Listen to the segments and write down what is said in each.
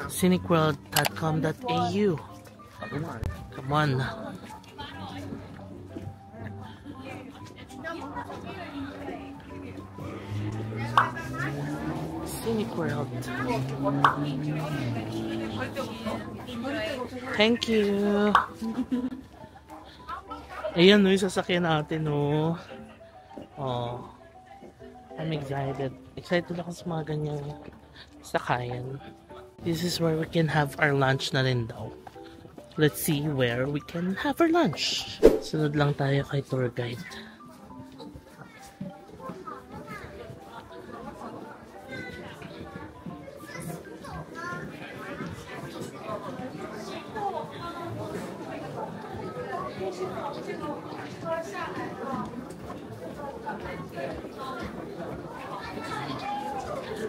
Scenicworld.com.au. Come on. Scenic World. Thank you. Ayan no, yung sasakyan natin no. Oh. I'm excited. Excited ako sa mga ganyang sakayan. This is where we can have our lunch na rin daw. Let's see where we can have our lunch. Sunod lang tayo kay tour guide.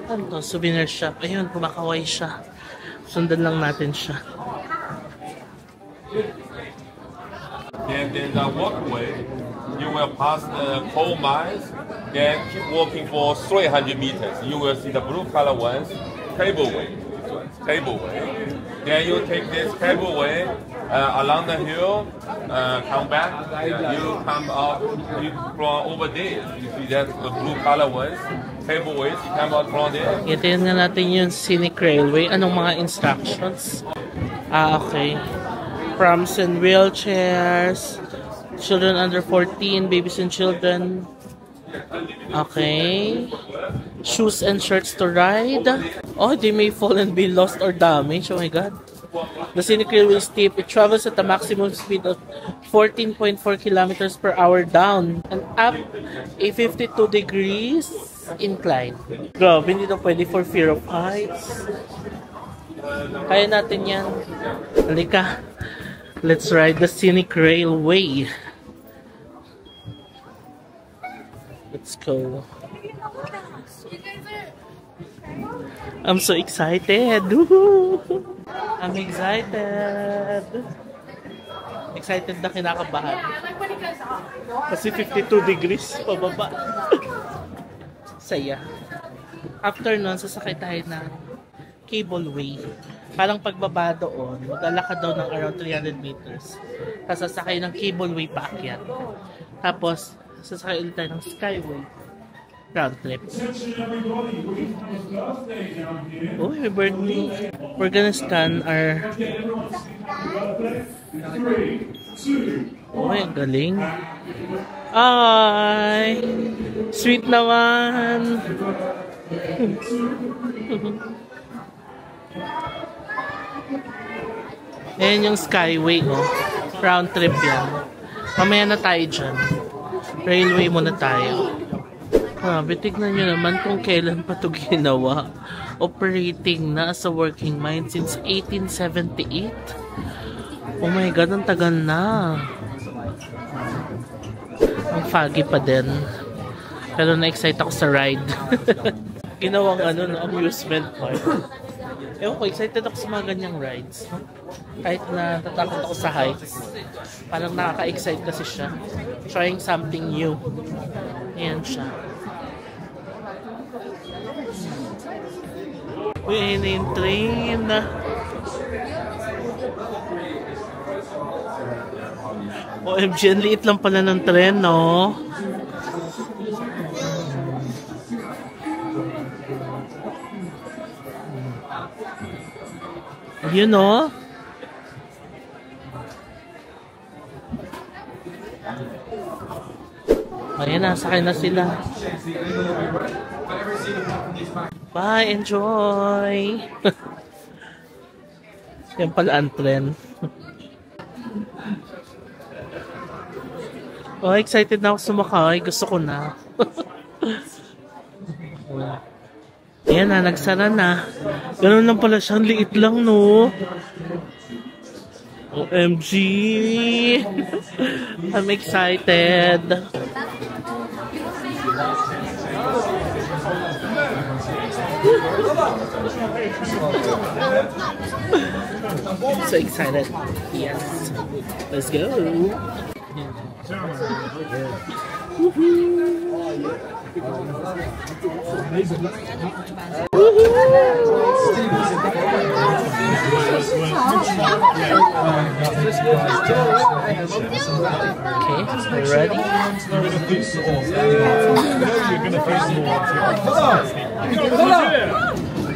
Ano to? Souvenir shop. Ayun, kumakaway siya. Sundan lang natin siya. Then there's a walkway. You will pass the coal mines. Then keep walking for 300 meters. You will see the blue color ones. Cableway. Cableway. Then you take this cableway along the hill. Come back. You come out from over there. You see that the blue color ones. Cableways. You come out from there. Ito nga natin yung Scenic Railway. Anong mga instructions? Okay. Prams and wheelchairs. Children under 14. Babies and children. Okay. Shoes and shirts to ride. Oh, they may fall and be lost or damaged. Oh my god. The Scenic Railway is steep. It travels at a maximum speed of 14.4 kilometers per hour down and up a 52 degrees incline. Grabe, hindi na pwede for fear of heights. Kaya natin yan. Halika. Let's ride the Scenic Railway. Let's go. I'm so excited. I'm excited. Excited na kinakabahan. Kasi 52 degrees pababa. Saya. After nun, sasakay tayo ng cableway. Parang pagbaba doon, maglalakad daw ng around 300 meters. Tapos sasakay ng cableway paakyat. Tapos, sasakay ulit tayo ng skyway. Round trip. Oh, my birthday. We're gonna scan our... Oh, ang galing. Ay! Sweet naman! Ayan yung skyway, oh. Round trip yan. Mamaya na tayo dyan. Railway muna tayo. Grabe, tignan nyo naman kung kailan pa ito ginawa. Operating na as a working mine since 1878. Oh my god, ang tagal na. Ang foggy pa din. Pero na-excite ako sa ride. Ginawang ano, no, amusement park. Ewan ko, excited ako sa mga ganyang rides. Kahit na tatakot ako sa heights. Parang nakaka-excite kasi siya. Trying something new. Ayan siya. Uy, ayun na yung train. OMG, ang liit lang pala ng tren, no? Yun, no? Ayan na, sakay na sila. Bye, enjoy! Yan pala ang tren. Oh, excited na ako sumakay. Gusto ko na. Ayan na, nagsara na. Ganun lang pala siya. Liit lang, no? OMG! I'm excited. I'm so excited. Yes. Let's go. Woohoo! Okay, ready?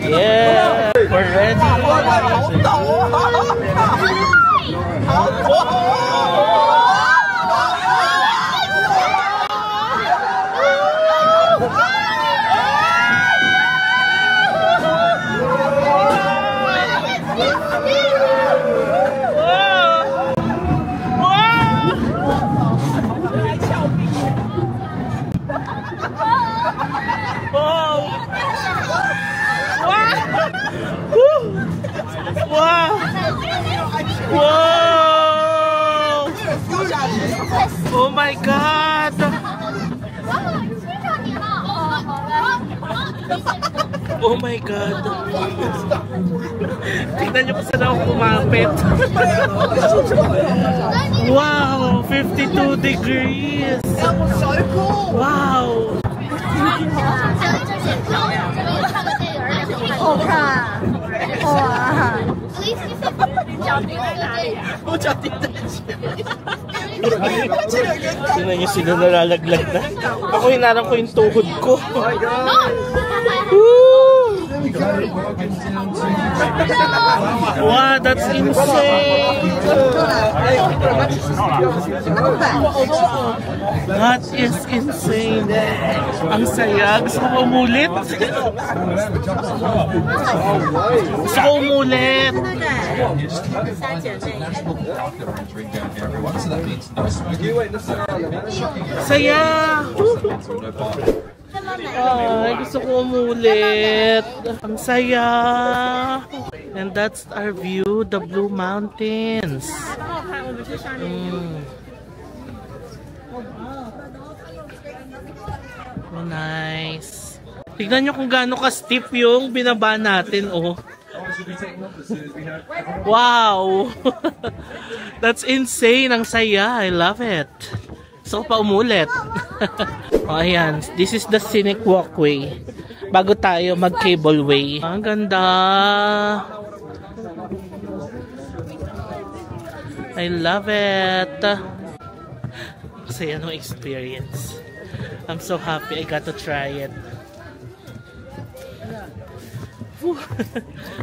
Yeah, we're ready. Wow! Wow! Oh my God! Oh my God! Tignan niyo kung saan ako kumapit. Wow! 52 degrees! Wow! 好看，哇！我脚跌在前面。Tingnan niyo sila nalalaglag na. Ako hinarang ko yung tuhod ko. Wow, that's insane! That is insane! Ang saya. Gusto ko umulit. Gusto ko umulit. Saya! Ay, gusto ko umulit. Ang saya. And that's our view, the Blue Mountains. Oh, nice. Tignan nyo kung gaano ka-steep yung binaba natin, oh. Wow! That's insane. Ang saya. I love it. Gusto ko pa umulit. Oh, ayan. This is the scenic walkway. Bago tayo mag-cableway. Ang ganda. I love it. Kasi ano experience. I'm so happy I got to try it.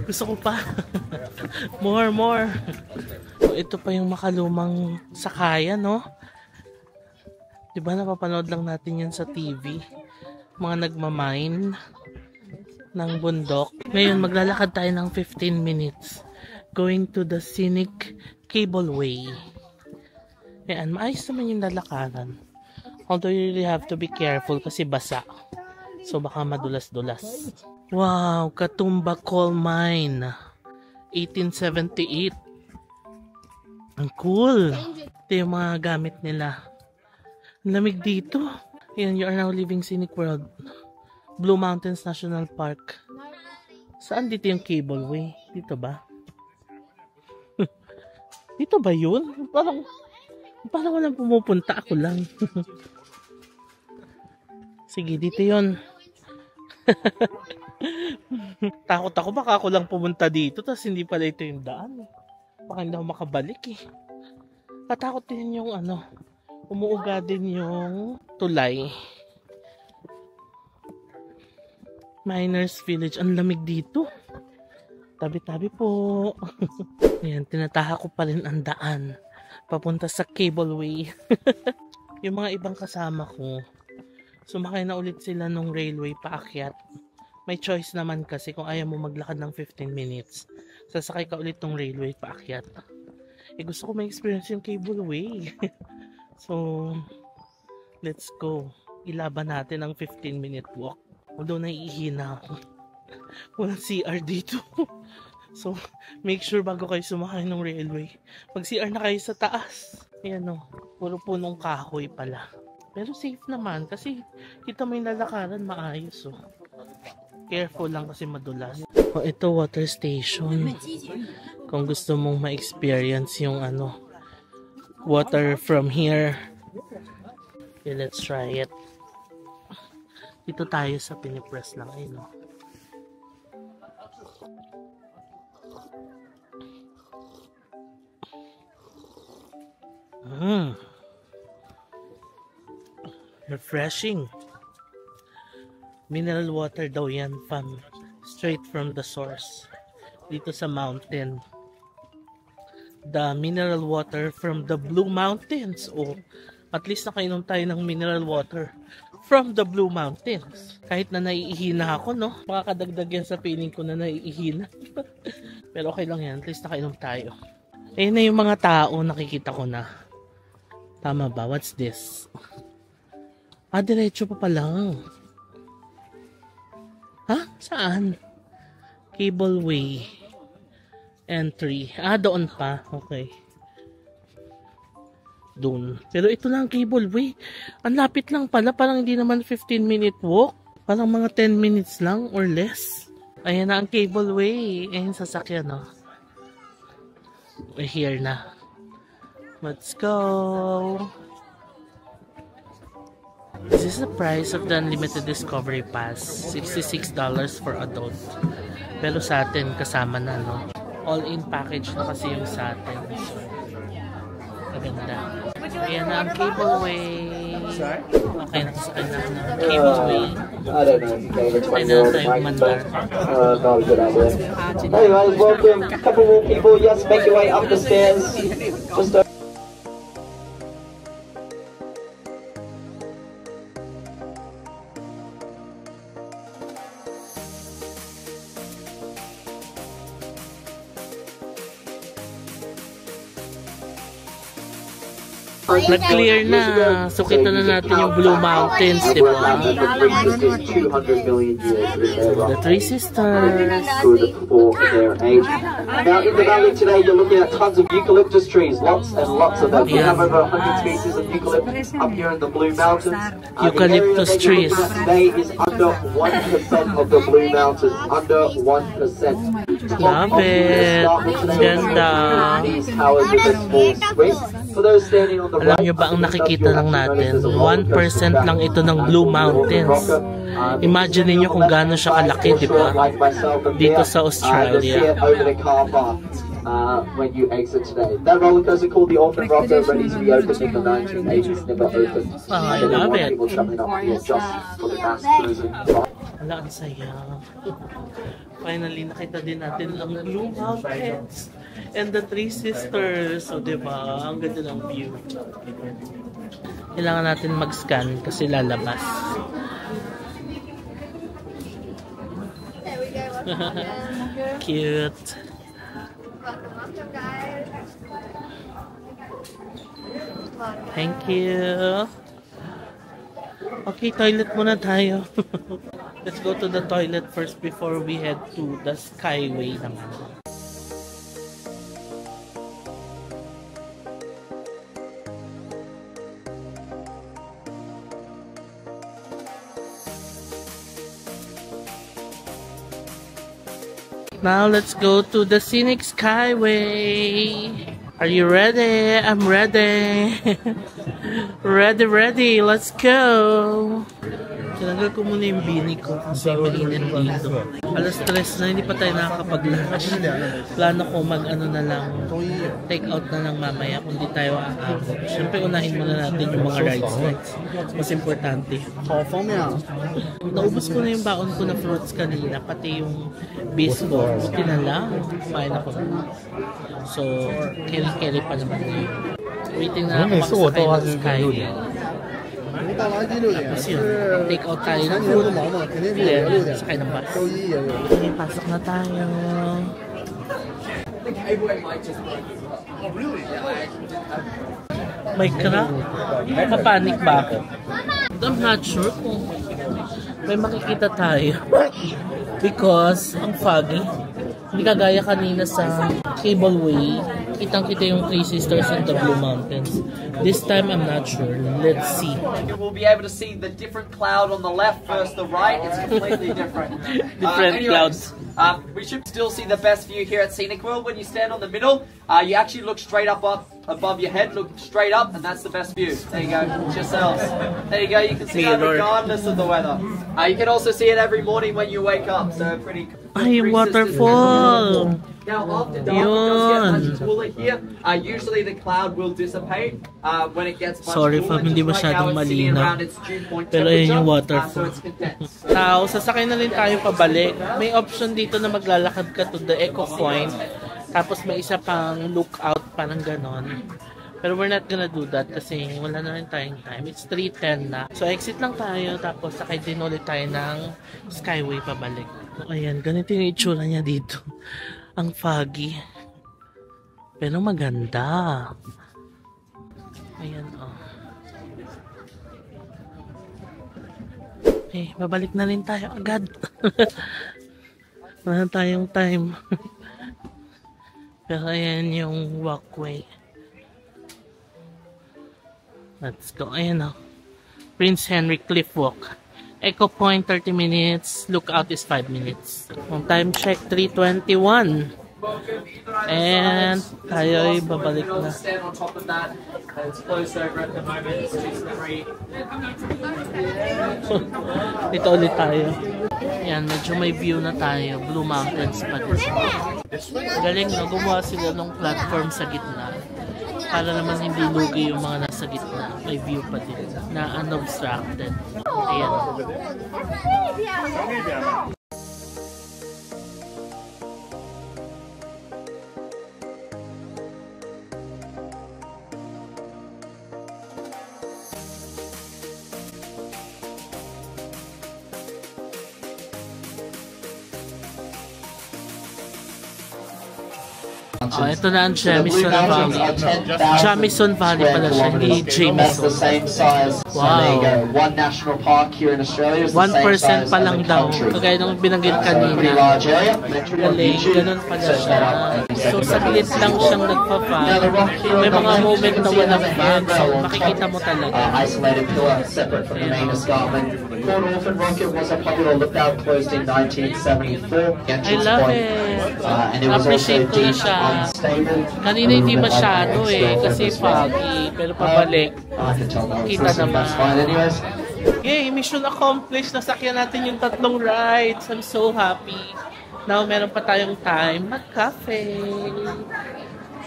Gusto ko pa. More. So, ito pa yung makalumang sakayan, no? Diba napapanood lang natin yan sa TV? Mga nagmamine ng bundok. Ngayon, maglalakad tayo ng 15 minutes. Going to the scenic cableway. Ayan, maayos naman yung lalakaran. Although you really have to be careful kasi basa. So baka madulas-dulas. Wow, Katumba Coal Mine. 1878. Ang cool. Ito yung mga gamit nila. Ang lamig dito. Ayan, you are now leaving Scenic World. Blue Mountains National Park. Saan dito yung cableway? Dito ba? Dito ba yun? Parang walang pumupunta. Ako lang. Sige, dito yun. Takot ako. Baka ako lang pumunta dito. Tapos hindi pala ito yung daan. Baka hindi ako makabalik eh. Katakot din yung ano. Umuuga din yung tulay. Miners Village. Ang lamig dito. Tabi-tabi po. Ayan, tinataha ko pa rin ang daan. Papunta sa cableway. Yung mga ibang kasama ko, sumakay na ulit sila nung railway paakyat. May choice naman kasi kung ayaw mo maglakad ng 15 minutes. Sasakay ka ulit nung railway paakyat. Eh gusto ko ma-experience yung cableway. So, let's go. Ilaban natin ang 15-minute walk. Although naiihina ako. Walang CR dito. So, make sure bago kayo sumakay ng railway. Pag CR na kayo sa taas. Ayan o, puro punong kahoy pala. Pero safe naman kasi kita mo yung lalakaran maayos o. Careful lang kasi madulas. O, ito water station. Kung gusto mong ma-experience yung ano, water from here. Okay, let's try it. Dito tayo sa pinipress lang. Ayun o. Refreshing. Mineral water daw yan straight from the source. Dito sa mountain. The mineral water from the Blue Mountains. Oh, at least nakainom tayo ng mineral water from the Blue Mountains. Kahit na naiihina ako, no? Makakadagdag yan sa feeling ko na naiihina. Pero okay lang yan. At least nakainom tayo. Ayun na yung mga tao, nakikita ko na. Tama ba? What's this? Ah, diretso pa lang. Ha? Saan? Cableway. Entry. Ah, doon pa. Okay. Doon. Pero ito lang cableway. Ang lapit lang pala. Parang hindi naman 15-minute walk. Parang mga 10 minutes lang or less. Ayan na ang cableway. Ayan sasakyan, no? We're here na. Let's go. This is the price of the Unlimited Discovery Pass. $66 for adult. Pero sa atin, kasama na, no? All-in package na kasi yung sa atin. So, maganda. Ayan na ang cableway. Okay, nakasakay na ang cableway. I don't know. Sakay na tayo mandar. Not a good idea. Anyways, welcome. A couple more people. Yes, make your way up the stairs. Just nag-clear na. So, kita na natin yung Blue Mountains, di ba? The Three Sisters. Now, in the valley today, you're looking at tons of eucalyptus trees. Lots and lots of them. We have over 100 species of eucalyptus up here in the Blue Mountains. Eucalyptus trees. Today is under 1% of the Blue Mountains. Under 1%. Love it. Ganda. Alam nyo ba ang nakikita lang natin? 1% lang ito ng Blue Mountains. Imagine niyo kung gaano siya kalaki, di ba? Dito sa Australia. When you exit today. That roller coaster called the Orphan Rocker, ready to be opened in the 1980s, never opened. Oh, I love it. People traveling up here just for the mass tourism. Wala, ang saya. Finally, nakita din natin ang Blue Mountains and the Three Sisters. So, diba? Ang ganda ng view. Kailangan natin mag-scan kasi lalabas. Cute. Thank you. Okay, toilet muna tayo. Let's go to the toilet first before we head to the Skyway naman. Now let's go to the Scenic Skyway. Are you ready? I'm ready. Ready. Let's go. Tinanggal ko muna yung bini ko kasi mainit dito. Alas 3 na, hindi pa tayo nakakapag-lunch. Plano ko mag-ano na lang, take out na lang mamaya kung di tayo aabot. Siyempre unahin muna natin yung mga rides. Mas importante. Naubos ko na yung baon ko na fruits kanina, pati yung biscuit. Buti na lang, kumain ako. So, carry pa naman yun. Waiting na ako makasakay ng Skyway. Tapos yun, take out tayo ng food, then sakay ng bus. Okay, pasok na tayo. May crack? Kapanik ba ako? I'm not sure kung may makikita tayo. Because ang foggy. Hindi kagaya kanina sa Cableway. Kitang-kita yung Three Sisters and the Blue Mountains. This time, I'm not sure. Let's see. You will be able to see the different cloud on the left versus the right. It's completely different. Different clouds. We should still see the best view here at Scenic World. When you stand on the middle, you actually look straight up above your head. Look straight up, and that's the best view. There you go. It's yourselves. There you go. You can see that regardless of the weather. You can also see it every morning when you wake up. So pretty cool. Ay, yung waterfall. Now, after dark, it does get much cooler here. Usually the cloud will dissipate when it gets much Sorry, cooler. hindi Just right masyadong now, it's sitting malinaw. around its dew point Pero ayun yung temperature, waterfall. so it's condensed. Now, sasakay na rin tayo pabalik. May option dito na maglalakad ka to the Eco Point. Tapos may isa pang lookout, parang ganon. Pero we're not gonna do that kasi wala na rin tayong time. It's 3:10 na. So exit lang tayo, tapos sakay din ulit tayo ng Skyway pabalik. So, ayan, ganito yung itsura niya dito. Ang foggy. Pero maganda. Ayan, oh. Okay, babalik na rin tayo agad. Wala na tayong time. Pero ayan yung walkway. Let's go. Ayan o. Prince Henry Cliff Walk. Eco Point 30 minutes. Lookout is 5 minutes. Ang time check 3:21. And tayo ay babalik na. Stand on top of that. It's closed over at the moment. It's 6:03. Dito ulit tayo. Ayan, medyo may view na tayo. Blue Mountains pa din. Galing no, gumawa sila ng platform sa gitna. Para naman hindi lugi yung mga nasa gitna. May view pa din na unobstructed. Ayan. Oh, ito na ang Jamison Valley. Jamison Valley pala siya, hindi That's the Jamison. same size. So there you go. One national park here in Australia is the same 1% size pa as lang the daw. country. Kagaya nung binanggit So a pretty kanina. large area. Measured on Galing, YouTube. ganun pala Search siya. that up. So, saglit lang siyang Now the nagpa-fan. rock here on May the mga left, moment you na can see walang another fan. So, handrail on makikita top. mo talaga. Isolated pillar separate from the main escarpment. Port Orphan Rocket was a popular lookout, closed in 1974. I Entrance love point. it. And it was also Appreciate ko na deep, siya. unstable. Kanina hindi masyado kasi foggy. Pero pabalik. I can tell that was Kita listening, naman. that's fine anyways. Yay! Mission accomplished! Nasakyan natin yung 3 rides. I'm so happy. Now, meron pa tayong time mag-cafe.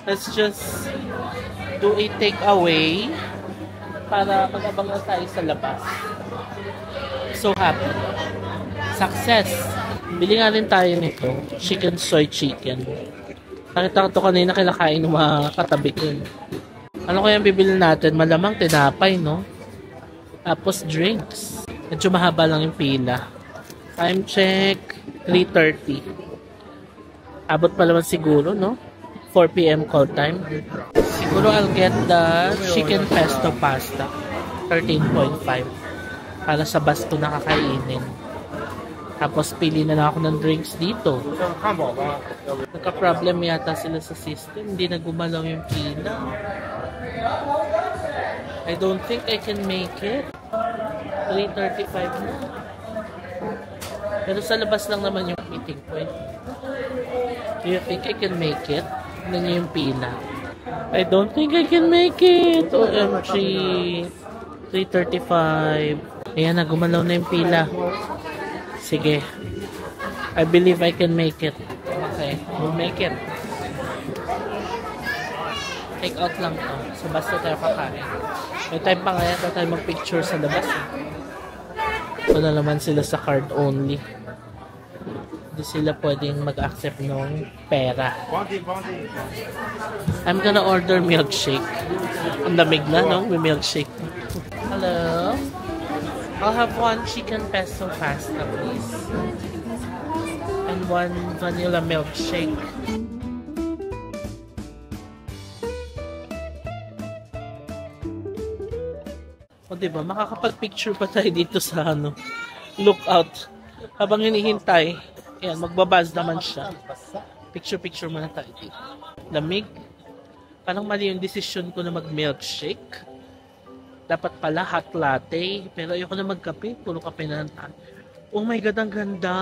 Let's just do a takeaway para mag-abang na tayo sa labas. So happy. Success! Bili nga rin tayo nito. Chicken soy chicken. Nakita ko ito kanina kinakain ng mga katabi ko. Ano kaya bibili natin? Malamang tinapay, no? Tapos drinks. Medyo mahaba lang yung pila. Time check, 3:30. Abot pa naman siguro, no? 4 p.m. call time. Siguro I'll get the chicken pesto pasta. 13.5. Para sa basto na kakainin. Tapos pili na lang ako ng drinks dito. Nagka-problem yata sila sa system. Hindi na gumalaw yung pila. I don't think I can make it. 3:35 na. Pero sa labas lang naman yung meeting point. Do you think I can make it? Tignan niyo yung pila. I don't think I can make it. OMG. 3:35. Ayan na, gumalaw na yung pila. Sige. I believe I can make it. Okay, we'll make it. Take out lang to. So basta tayo kakain. May time pa nga yata tayo mag-picture sa labas. Wala naman sila sa card only. Hindi sila pwedeng mag-accept ng pera. I'm gonna order milkshake. Ang lamig na, no? May milkshake. Hello? I'll have 1 chicken pesto pasta, please. And 1 vanilla milkshake. O diba, makakapag-picture pa tayo dito sa lookout. Habang hinihintay, ayan, magbabaz naman siya. Picture muna tayo dito. Lamig. Parang mali yung decision ko na mag-milkshake. Dapat pala hot latte. Pero ayoko na magkape. Puro kape na lang. Oh my God, ang ganda!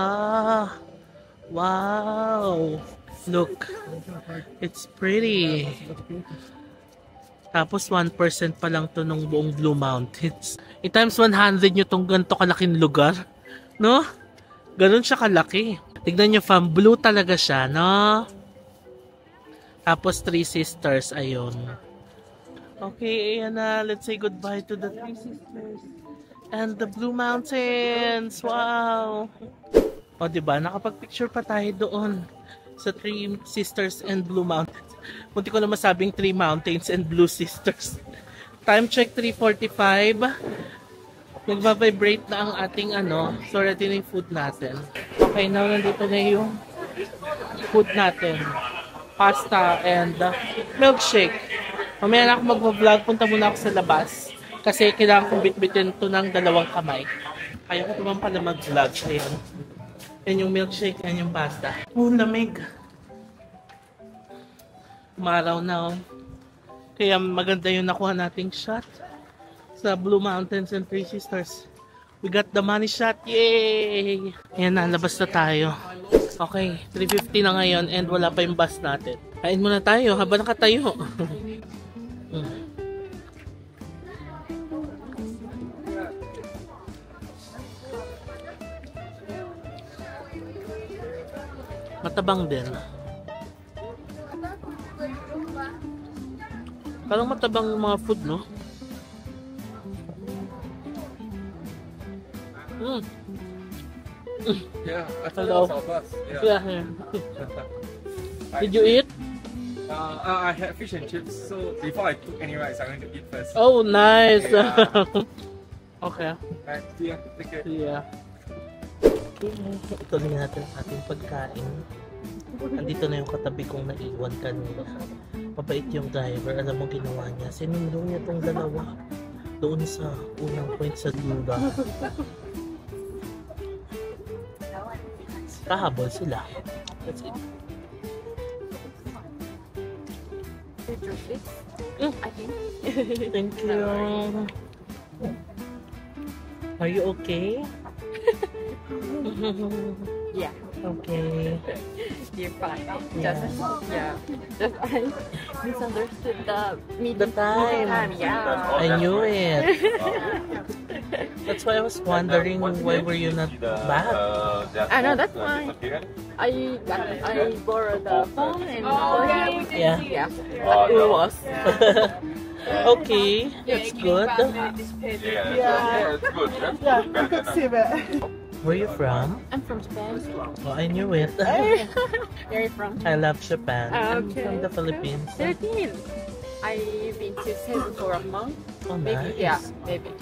Wow! Look. It's pretty. Tapos 1% pa lang to nung buong Blue Mountains. I times 100 nyo tong ganito kalaking lugar. No? Ganun siya kalaki. Tignan nyo fam, blue talaga siya, no? Tapos Three Sisters, ayun. Okay, ayan na. Let's say goodbye to the Three Sisters. And the Blue Mountains. Wow! O, diba? Nakapag-picture pa tayo doon sa Three Sisters and Blue Mountains. Munti ko na masabing Three Mountains and Blue Sisters. Time check 3:45. Nagva-vibrate na ang ating So, ready na yung food natin. Okay, now nandito na yung food natin. Pasta and milkshake. Mamaya na ako mag-vlog. Punta muna ako sa labas. Kasi kailangan kong bitbitin ito ng 2 kamay. Kaya ko naman pala mag-vlog. Ayan. Yan yung milkshake, yan yung pasta. Lamig. Umaraw na, oh. Kaya maganda yung nakuha nating shot sa Blue Mountains and Three Sisters. We got the money shot. Yay! Ayan na, labas na tayo. Okay, 3:50 na ngayon and wala pa yung bus natin. Kain muna tayo habang nakatayo. Matabang din. Parang matabang yung mga food, no? Yeah, I thought Hello. that was our bus. Yeah. Did you eat? I had fish and chips, so before I took any rides, I'm going to eat first. Oh, nice. Yeah. Okay. Alright, see ya. Take care. Yeah. Ituloy natin ang ating pagkain. Andito na yung katabi kong naiwan kanina. Mabait yung driver. Alam mo ginawa niya. Sinundong niya itong dalawa doon sa unang point sa dulo. Kahabol sila. That's it. Thank you. Are you okay? Yeah, Okay. you're fine. Yeah. Just I misunderstood the The time. Yeah. I knew it. That's why I was wondering why were you not back? I know, that's fine. I borrowed the phone and for him. Yeah. Yeah. It was. Okay, that's good. Yeah, it's good. That's good. Where you from? I'm from Japan. Oh, I knew it. Where are you from? I love Japan. I'm Okay. from the Philippines. 13. I've been to Seoul for a month. Oh, Maybe, nice. yeah, maybe.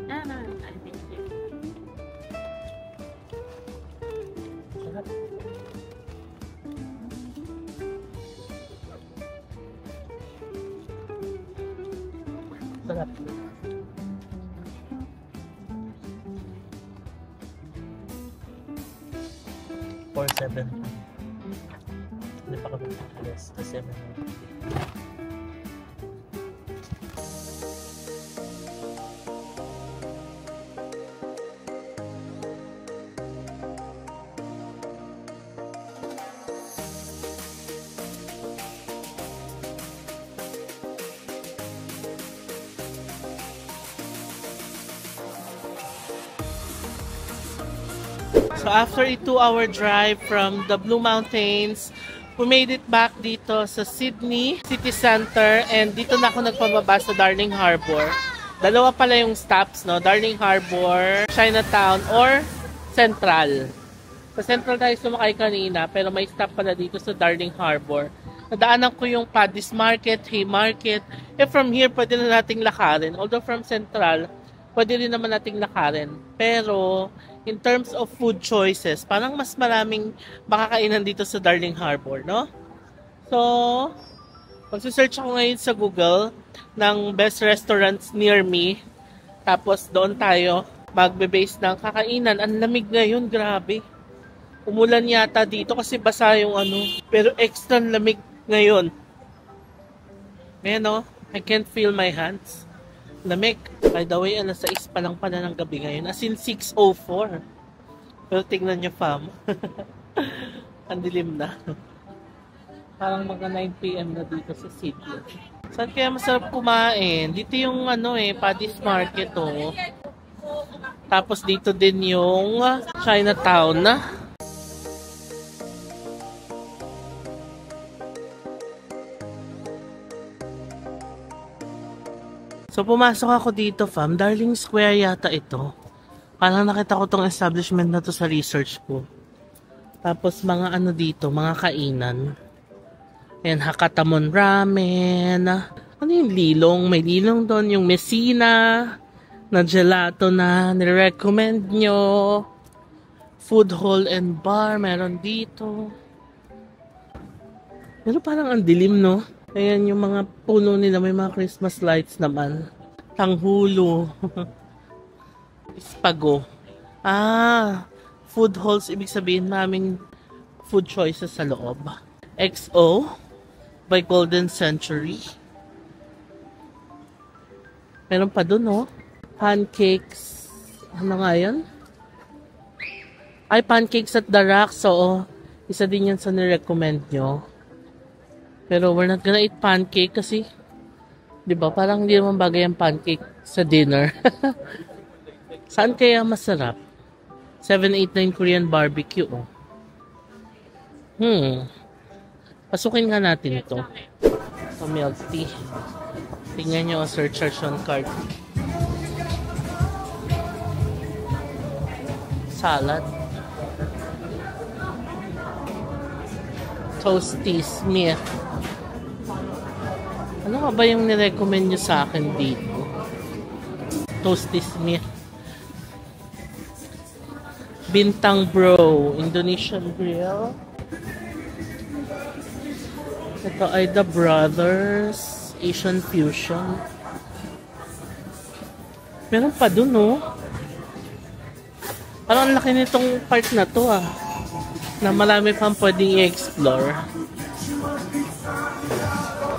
No, no, I think you. Sarap. Or 7. Hindi pa kami alas kasi 7. So after a 2-hour drive from the Blue Mountains, we made it back dito sa Sydney City Center and dito na ako nagpababa sa Darling Harbour. Dalawa pala yung stops, no? Darling Harbour, Chinatown, or Central. Sa Central tayo sumakay kanina pero may stop pala dito sa Darling Harbour. Nadaanan ko yung Paddy's Market, Haymarket. From here, pwede na nating lakarin. Although from Central, pwede rin naman nating lakarin. Pero, in terms of food choices, parang mas maraming makakainan dito sa Darling Harbour, no? So, magsisearch ako ngayon sa Google ng best restaurants near me. Tapos, doon tayo magbe-base ng kakainan. Ang lamig ngayon, grabe. Umulan yata dito kasi basa yung pero extra lamig ngayon. Ayan, no? I can't feel my hands. Lamig. By the way, alas 6 pa lang pala ng gabi ngayon. As in 6:04. Pero tingnan nyo, fam. Ang dilim na. Parang mga 9 PM na dito sa city. Saan kaya masarap kumain? Dito yung Paddy's Market, oh. Tapos dito din yung Chinatown na. So pumasok ako dito, fam. Darling Square yata ito. Parang nakita ko tong establishment na to sa research ko. Tapos mga dito, mga kainan. Ayan, Hakatamon Ramen. Ano yung lilong? May lilong doon. Yung Messina na gelato na nirecommend nyo. Food Hall and Bar. Meron dito. Pero parang ang dilim, no? Ayan yung mga puno nila. May mga Christmas lights naman. Tanghulo. Ispago. Food halls. Ibig sabihin naming food choices sa loob. XO by Golden Century. Meron pa dun, no? Pancakes. Ano nga yan? Ay, pancakes at the Rock. So, isa din yan sa nirecommend nyo. Pero we're not gonna eat pancake kasi, di ba, parang hindi naman bagay ang pancake sa dinner. Saan kaya masarap? 789 Korean barbecue, oh. Pasukin nga natin ito. So, milk tea. Tingnan nyo ang surcharge on card. Salad. Toasty Smith. Ano nga ba yung nirecommend nyo sa akin dito? Toasty Smith. Bintang Bro. Indonesian Grill. Ito ay The Brothers Asian Fusion. Meron pa dun, no? Parang ang laki nitong park na to, na marami pang pwedeng i-explore.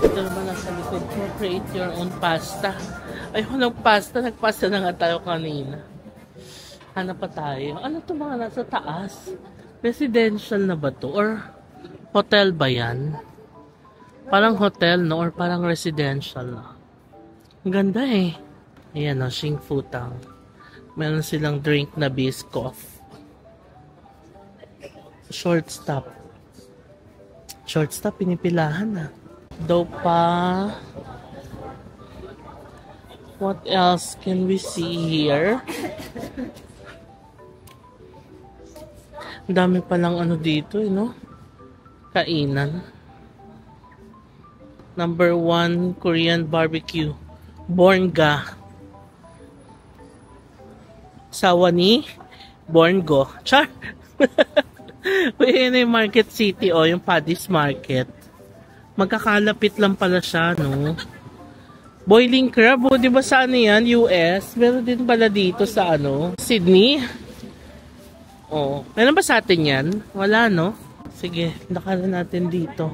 Ito naman nasa likod ko. Create your own pasta. Ayoko ng pasta. Nagpasta na nga tayo kanina. Hanap pa tayo. Ano to mga nasa taas? Residential na ba to? Or hotel ba yan? Parang hotel, no? Or parang residential na. Ang ganda eh. Ayan, no? Xing Futang. Meron silang drink na Biscoff. Shortstop. Shortstop, pinipilahan na. Dopa. What else can we see here? Ang dami palang dito, no? Kainan. Number 1 Korean barbecue. Bornga. Sawa ni Borngo. Char! Uy, yung Market City, yung Paddy's Market. Magkakalapit lang pala siya, no? Boiling crab, di ba sa yan? US? Meron din pala dito sa Sydney? Meron ba sa atin yan? Wala, no? Sige, lakaran natin dito.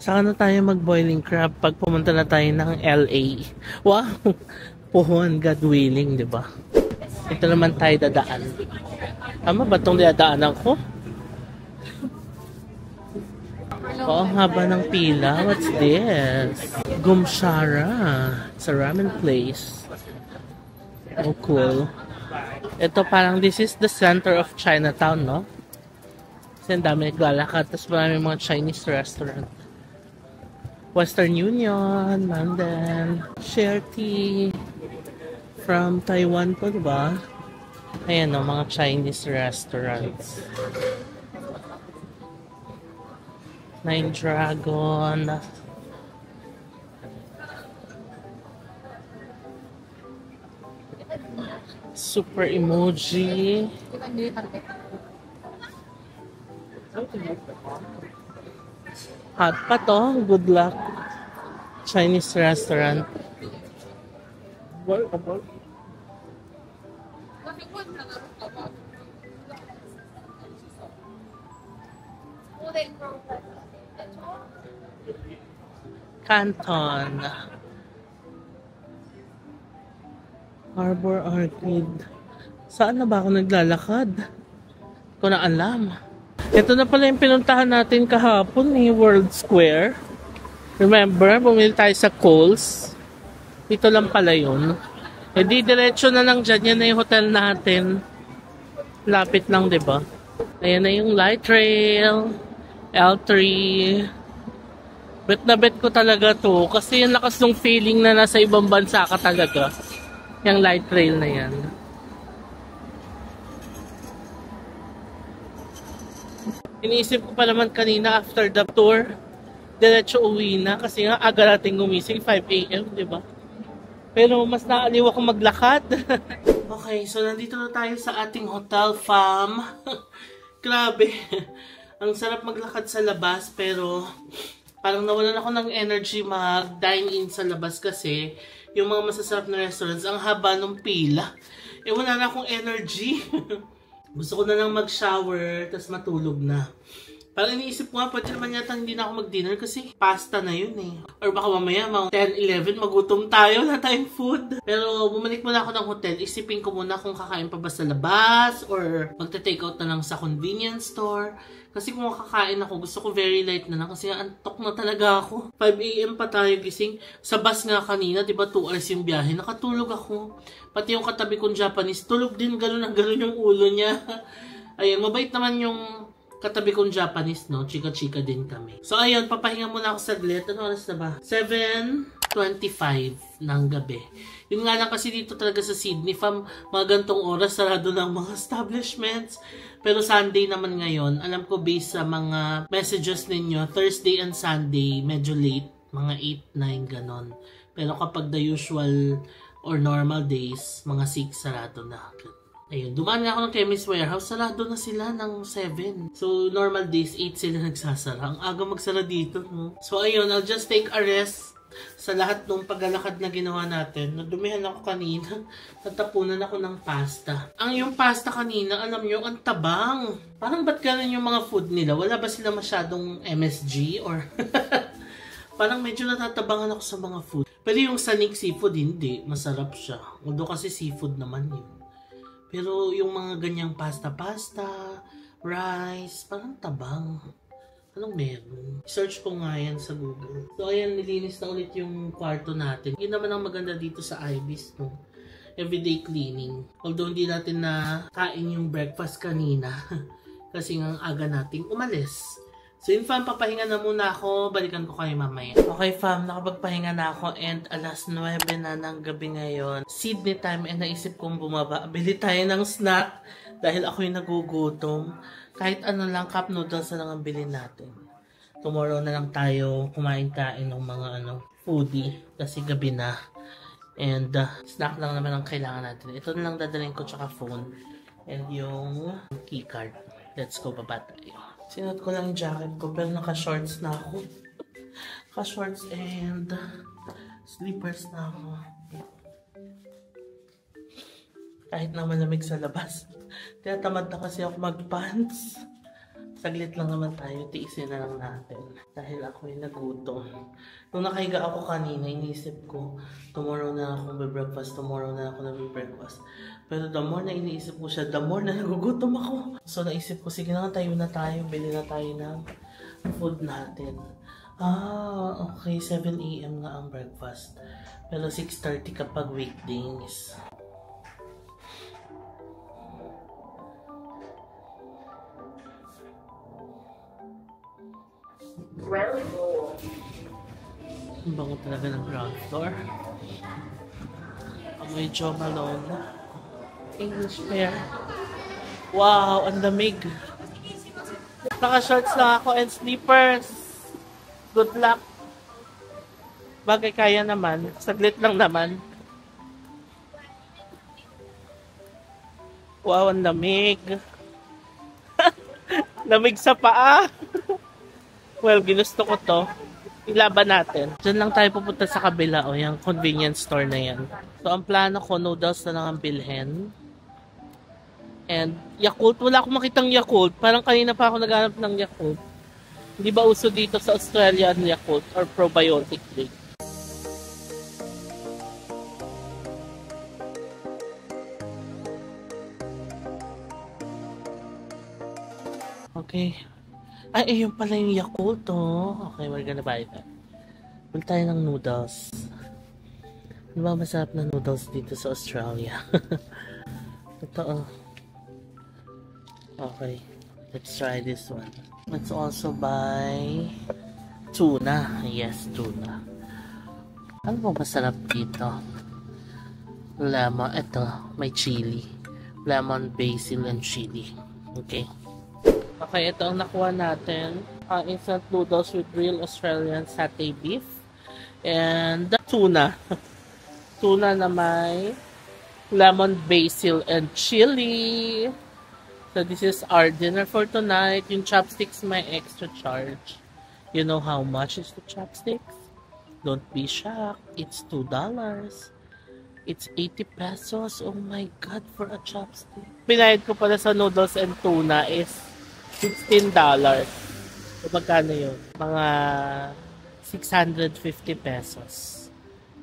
Saka na tayo mag-boiling crab pag pumunta na tayo ng LA. Wow! Puhon, God willing, di ba? Ito naman tayo dadaan. Tama ba itong dadaanan ko? Ang haba ng pila. What's this? Gumshara. It's a ramen place. Oh, cool. Ito parang this is the center of Chinatown, no? Kasi ang dami naglalakad. Tapos marami mga Chinese restaurant. Western Union, London, Share Tea from Taiwan po, diba? Ayan o, mga Chinese restaurants. Nine Dragon. Super Emoji. Hot pa to. Good luck. Chinese restaurant. Canton. Harbor Arcade. Saan na ba ako naglalakad? Hindi ko na alam. Ito na pala yung pinuntahan natin kahapon ni World Square. Remember, bumili tayo sa Kohl's. Ito lang pala yun. E di diretso na lang dyan. Yan na yung hotel natin. Lapit lang, diba? Ayan na yung light rail. L3. Bet na bet ko talaga to. Kasi yung lakas ng feeling na nasa ibang bansa ka talaga. Yung light rail na yan. Iniisip ko pa naman kanina after the tour. Diretso uwi na. Kasi nga aga natin gumising. 5 AM, diba? Pero mas naaliw ako maglakad. Okay, so nandito na tayo sa ating hotel, fam. Grabe. Ang sarap maglakad sa labas, pero parang nawalan ako ng energy mag-dine-in sa labas kasi yung mga masasarap na restaurants, ang haba ng pila. Eh, wala na akong energy. Gusto ko na lang mag-shower, tas matulog na. Parang iniisip ko nga, pwede naman yata hindi na ako mag-dinner kasi pasta na yun eh. Or baka mamaya, mga 10, 11, magutom tayo, wala tayong food. Pero bumalik muna ako ng hotel, isipin ko muna kung kakain pa ba sa labas or magta-take out na lang sa convenience store. Kasi kung kakain ako, gusto ko very light na lang kasi antok na talaga ako. 5 AM pa tayo gising. Sa bus nga kanina, diba 2 hours yung biyahe, nakatulog ako. Pati yung katabi kong Japanese, tulog din, gano'n ang gano'n yung ulo niya. Ayun, mabait naman yung katabi kong Japanese, no? Chika-chika din kami. So, ayun, papahinga muna ako saglit. Ano oras na ba? 7:25 ng gabi. Yun nga lang kasi dito talaga sa Sydney, fam, mga gantong oras, sarado ng mga establishments. Pero Sunday naman ngayon, alam ko based sa mga messages ninyo, Thursday and Sunday, medyo late. Mga 8, 9, ganon. Pero kapag the usual or normal days, mga 6, sarado na. Ayun, dumaan nga ako ng Chemist Warehouse, sarado na sila ng 7. So, normal days, 8 sila nagsasara. Ang aga magsara dito, no? So, ayun, I'll just take a rest sa lahat ng paglalakad na ginawa natin. Nadumihan ako kanina, natapunan ako ng pasta. Ang yung pasta kanina, alam nyo, ang tabang. Parang ba't ganun yung mga food nila? Wala ba sila masyadong MSG or... Parang medyo natatabangan ako sa mga food. Pero yung Sanik Seafood, hindi. Masarap siya. Although kasi seafood naman yun. Pero yung mga ganyang pasta-pasta, rice, parang tabang. Anong meron? Search ko nga yan sa Google. So ayan, nilinis na ulit yung kwarto natin. Yun naman ang maganda dito sa Ibis, no? Everyday cleaning. Although hindi natin na kain yung breakfast kanina. Kasi nga aga nating umalis. So yun fam, papahinga na muna ako. Balikan ko kayo mamaya. Okay fam, nakapagpahinga na ako and alas 9 na ng gabi ngayon. Sydney time and naisip kong bumaba. Bili tayo ng snack dahil ako yung nagugutom. Kahit ano lang, cup noodles na lang ang bilhin natin. Tomorrow na lang tayo kumain-kain ng mga foodie kasi gabi na. And snack lang naman ang kailangan natin. Ito na lang dadalhin ko tsaka phone and yung keycard. Let's go, baba tayo. Sinuot ko lang yung jacket ko pero naka-shorts na ako. Naka-shorts and slippers na ako. Kahit na malamig sa labas. Tinatamad na kasi ako mag-pants. Saglit lang naman tayo, tiisin na lang natin. Dahil ako ay nagutom. Nung nakahiga ako kanina, inisip ko, tomorrow na ako mag-breakfast, tomorrow na ako mag-breakfast. Pero the more na iniisip ko siya, the more na nagugutom ako. So naisip ko, sige na tayo na tayo, bili na tayo ng food natin. Okay, 7 AM nga ang breakfast. Pero 6:30 kapag weekdays. Ang bango talaga ng ground floor. Amoy Jo Malone. English pair. Wow, ang lamig. Naka-shorts lang ako and slippers. Good luck. Bagay kaya naman. Saglit lang naman. Wow, ang lamig. Lamig sa paa. Well, ginusto ko to. Ilaban natin. Diyan lang tayo pupunta sa kabila. O, yung convenience store na yan. So, ang plano ko, noodles na lang ang bilhin. And Yakult. Wala akong makitang Yakult. Parang kanina pa ako naghanap ng Yakult. Hindi ba uso dito sa Australia ang Yakult or probiotic drink? Okay. Ay, ayun pala yung Yakult, oh. Okay, we're gonna buy that. Bili tayo ng noodles. Ano ba masarap na noodles dito sa Australia? Ito, oh. Okay. Let's try this one. Let's also buy tuna. Yes, tuna. Ano ba masarap dito? Lemon. Ito, may chili. Lemon, basil, and chili. Okay. Okay, ito ang nakuha natin. Instant noodles with real Australian satay beef. And tuna. Tuna na may lemon, basil, and chili. So this is our dinner for tonight. Yung chopsticks may extra charge. You know how much is the chopsticks? Don't be shocked. It's $2. It's 80 pesos. Oh my God, for a chopstick. Pinayad ko pala sa noodles and tuna is $16. So magkano yun? Mga 650 pesos.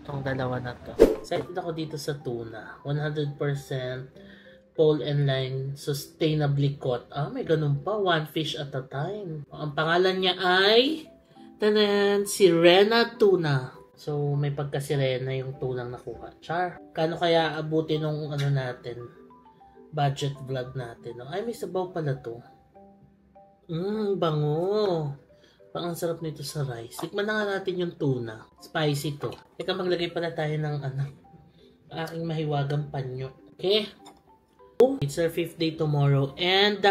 Itong dalawa na to. Excited ako dito sa tuna. 100% pole and line, sustainably caught. May ganun pa. One fish at a time. Ang pangalan niya ay Sirena Tuna. So, may pagka-sirena yung tunang nakuha. Char. Kano kaya abutin nung ano natin? Budget vlog natin. Ay, may sabaw pala to. Bango. Ang sarap nito sa rice. Tikman na nga natin yung tuna. Spicy to. Teka, maglagay pala tayo ng aking mahiwagang panyo. Okay? It's our 5th day tomorrow. And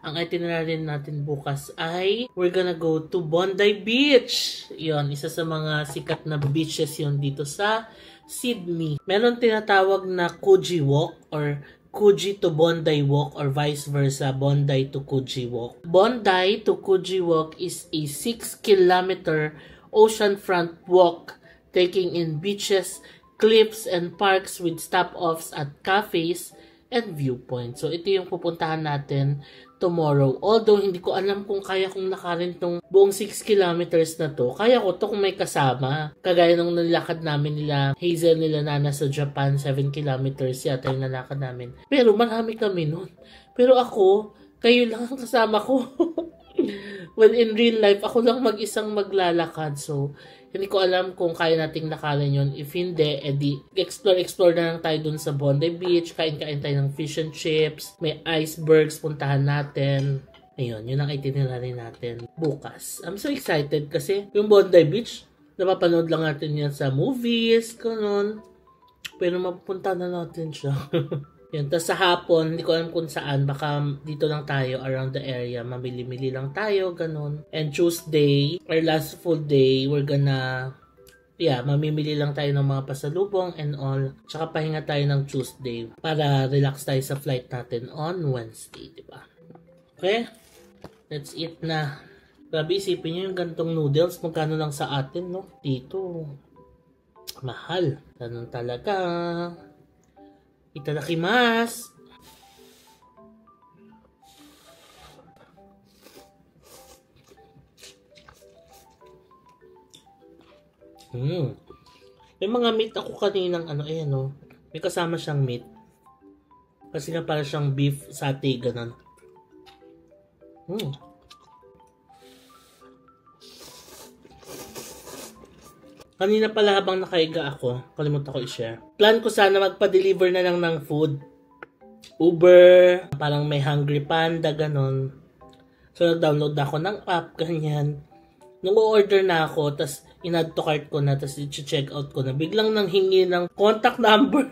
ang itinerary natin bukas ay we're gonna go to Bondi Beach. Yon, isa sa mga sikat na beaches yon dito sa Sydney. Meron tinatawag na Coogee Walk or Coogee to Bondi Walk or vice versa, Bondi to Coogee Walk. Bondi to Coogee Walk is a 6-kilometer oceanfront walk taking in beaches, cliffs, and parks with stop-offs at cafes and viewpoints. So ito yung pupuntahan natin tomorrow. Although hindi ko alam kung kaya kong lakarin tong buong 6 kilometers na to. Kaya ko to kung may kasama. Kagaya nung nalakad namin nila Hazel, nila Nana sa Japan, 7 kilometers yata yung nalakad namin. Pero marami kami nun. Pero ako, kayo lang ang kasama ko. Well, in real life, ako lang mag-isang maglalakad. So, hindi ko alam kung kaya nating lakarin yun. If hindi, edi explore na lang tayo dun sa Bondi Beach. Kain-kain tayo ng fish and chips. May icebergs, puntahan natin. Ayun, yun ang itinerary natin bukas. I'm so excited kasi yung Bondi Beach, napapanood lang natin yan sa movies, ganun. Pero mapupunta na natin siya. Yan, tapos sa hapon, hindi ko alam kung saan, baka dito lang tayo around the area, mamili-mili lang tayo, ganun. And Tuesday, our last full day, we're gonna, mamimili lang tayo ng mga pasalubong and all. Tsaka pahinga tayo ng Tuesday para relax tayo sa flight natin on Wednesday, diba? Okay? Let's eat na. Grabe, isipin nyo yung gantong noodles, magkano lang sa atin, no? Dito, mahal. Ganun talaga. Itadakimasu. May mga meat ako kaninang may kasama siyang meat. Kasi nga para siyang beef satay, ganun. Kanina pala habang nakaiga ako, kalimutan ko i-share. Plan ko sana magpa-deliver na lang ng food. Uber, parang may Hungry Panda, ganon. So, nag-download na ako ng app, ganyan. Nung order na ako, tas in-add to cart ko na, tas i-check out ko na. Biglang nang hingi ng contact number.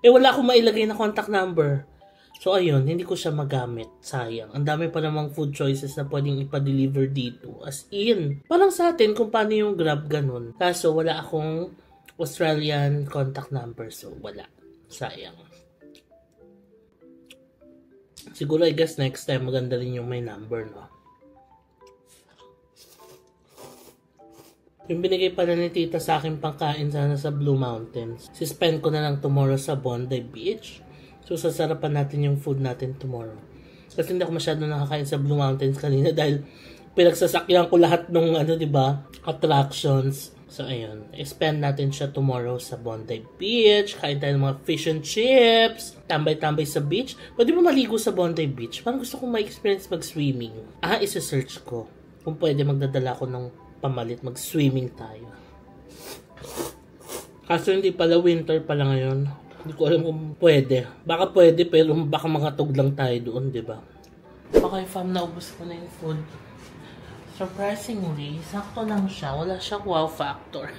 Wala akong mailagay na contact number. So, ayun, hindi ko siya magamit. Sayang. Ang dami pa namang food choices na pwedeng ipa-deliver dito. As in, parang sa atin kung paano yung Grab, ganun. Kaso, wala akong Australian contact number. So, wala. Sayang. Siguro, I guess, next time, maganda rin yung may number, no? Yung binigay pala ni tita sa akin pangkain sana sa Blue Mountains. Sispend ko na lang tomorrow sa Bondi Beach. So, sasarapan natin yung food natin tomorrow. Kasi hindi ako masyado nakakain sa Blue Mountains kanina dahil pinagsasakyan ko lahat ng, diba, attractions. So, ayun. Spend natin siya tomorrow sa Bondi Beach. Kain tayo ng mga fish and chips. Tambay-tambay sa beach. Pwede ba maligo sa Bondi Beach? Parang gusto kong ma-experience mag-swimming. Isa-search ko. Kung pwede, magdadala ko ng pamalit. Mag-swimming tayo. Kaso hindi pala, winter pala ngayon. Hindi ko alam kung pwede. Baka pwede, pero baka makatog lang tayo doon, di ba? Okay, fam, naubos ko na yung food. Surprisingly, sakto lang siya. Wala siyang wow factor.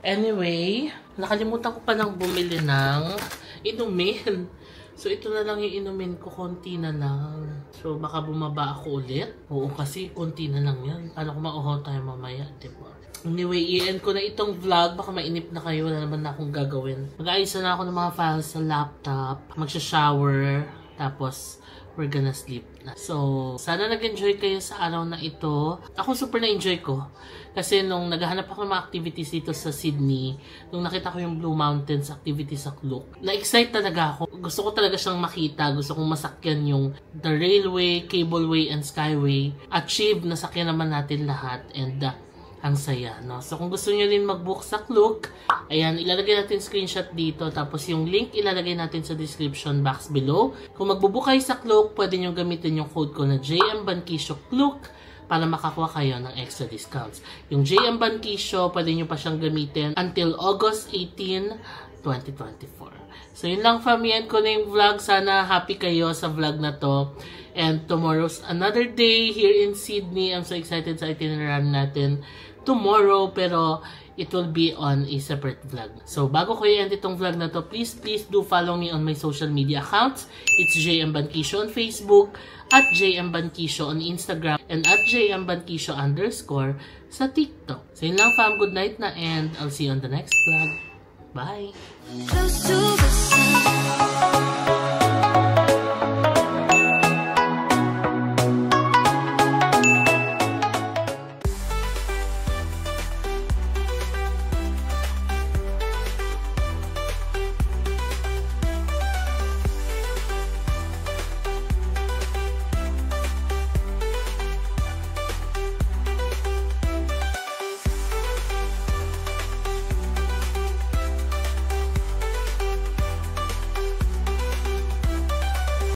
Anyway, nakalimutan ko pa lang bumili ng inumin. So, ito na lang yung inumin ko. Konti na lang. So, baka bumaba ako ulit. Oo, kasi konti na lang yan. Paano kung mauhaw tayo mamaya, diba? Anyway, i-end ko na itong vlog. Baka mainip na kayo. Wala naman na akong gagawin. Mag-aayos na ako ng mga files sa laptop. Magsha-shower. Tapos, we're gonna sleep na. So, sana nag-enjoy kayo sa araw na ito. Ako super na-enjoy ko. Kasi nung naghahanap ako ng mga activities dito sa Sydney, nung nakita ko yung Blue Mountains activities sa Klook, na-excite talaga ako. Gusto ko talaga siyang makita. Gusto kong masakyan yung the railway, cableway, and skyway. Achieve, nasakyan naman natin lahat. And ang saya, no? So, kung gusto niyo rin mag-book sa Klook, ayan, ilalagay natin screenshot dito. Tapos, yung link ilalagay natin sa description box below. Kung magbubook kayo sa Klook, pwede nyo gamitin yung code ko na JM Bankisyo Klook para makakuha kayo ng extra discounts. Yung JM Bankisyo, pwede nyo pa siyang gamitin until August 18, 2024. So, yun lang, fam. Yan ko na yung vlog. Sana happy kayo sa vlog na to. And tomorrow's another day here in Sydney. I'm so excited sa itinerary natin tomorrow, pero it will be on a separate vlog. So, bago ko i-end itong vlog na to, please do follow me on my social media accounts. It's JM Bankisyo on Facebook, at JM Bankisyo on Instagram, and at JM Bankisyo _ sa TikTok. So, yun lang, fam. Good night na, and I'll see you on the next vlog. Bye!